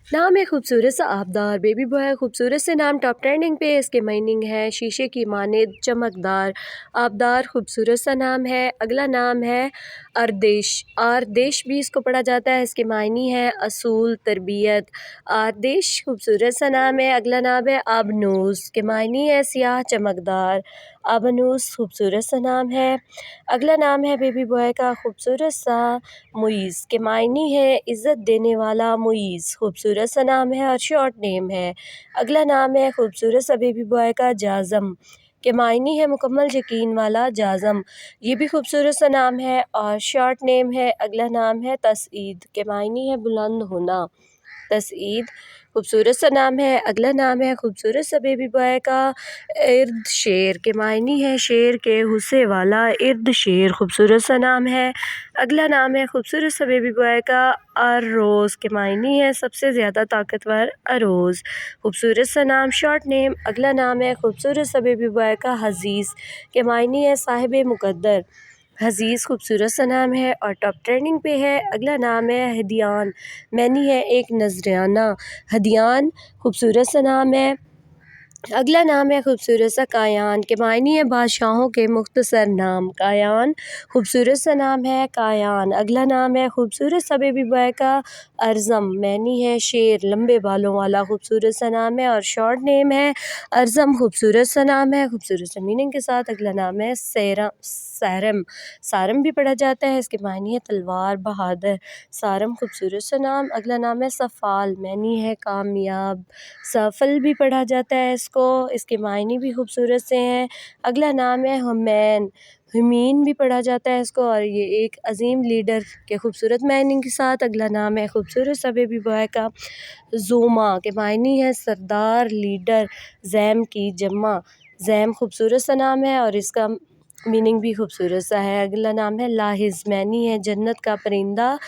नाम है खूबसूरत सा आबदार, बेबी बॉय खूबसूरत से नाम टॉप ट्रेंडिंग पे। इसके मीनिंग है शीशे की मानिंद चमकदार। आबदार खूबसूरत सा नाम है। अगला नाम है आरदेश। आरदेश भी इसको पढ़ा जाता है। इसके मायनी है असूल, तरबियत। आरदेश खूबसूरत सा नाम है। अगला नाम है आबनूस के मायनी है सियाह चमकदार। आबनूस खूबसूरत सा नाम है। अगला नाम है बेबी बॉय का खूबसूरत सा मुईज़ के मायनी है इज़्ज़त देने वाला मुईज़। खूबसूरत सा नाम है और शॉर्ट नेम है। अगला नाम है खूबसूरत सा बेबी बॉय का जाज़म के मायनी है मुकम्मल यकीन वाला जाज़म। ये भी खूबसूरत सा नाम है और शॉर्ट नेम है। अगला नाम है तसईद के मायनी है बुलंद होना। तसईद खूबसूरत सा नाम है। अगला नाम है खूबसूरत सा बेबी बॉय का इर्द शेर के मायनी है शेर के हुस्से वाला। इर्द शेर खूबसूरत सा नाम है। अगला नाम है खूबसूरत सा बेबी बॉय का अरोज़ के मायनी है सबसे ज़्यादा ताकतवर अरोज़। खूबसूरत सा नाम शॉर्ट नेम। अगला नाम है खूबसूरत सा बेबी बॉय का हज़ीज़ के मायनी है साहिब मुक़द्दर। हज़ीज़ खूबसूरत सा नाम है और टॉप ट्रेंडिंग पे है। अगला नाम है हदियान, मैनी है एक नजराना। हदियान खूबसूरत सा नाम है। अगला नाम है खूबसूरत सा कायान के मायनी है बादशाहों के मुख्तसर नाम। कायान खूबसूरत सा नाम है कायान। अगला नाम है खूबसूरत सा बेबी बॉय का अरज़म, मैनी है शेर लंबे बालों वाला। खूबसूरत सा नाम है और शॉर्ट नेम है अरज़म। खूबसूरत सा नाम है खूबसूरत सा मीनिंग के साथ। अगला नाम है सारम। सारम भी पढ़ा जाता है। इसके मायनी है तलवार, बहादुर। सारम खूबसूरत सा नाम। अगला नाम है सफ़ाल, मैनी है कामयाब। सफल भी पढ़ा जाता है इसको। इसके मायने भी खूबसूरत से हैं। अगला नाम है हुमैन, हुमीन भी पढ़ा जाता है इसको और ये एक अजीम लीडर के खूबसूरत मायने के साथ। अगला नाम है खूबसूरत सा बेबी बॉय का ज़ोमा के मायनी है सरदार, लीडर। ज़ैम की जम्मा। ज़ैम खूबसूरत सा नाम है और इसका मीनिंग भी खूबसूरत सा है। अगला नाम है लाहिज़, मैनी है जन्नत का परिंदा,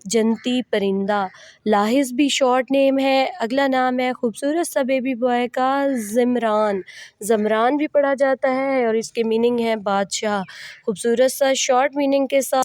जन्नती परिंदा। लाहिज़ भी शॉर्ट नेम है। अगला नाम है खूबसूरत सा बेबी बॉय का ज़िमरान। ज़मरान भी पढ़ा जाता है और इसके मीनिंग है बादशाह। खूबसूरत सा शॉर्ट मीनिंग के साथ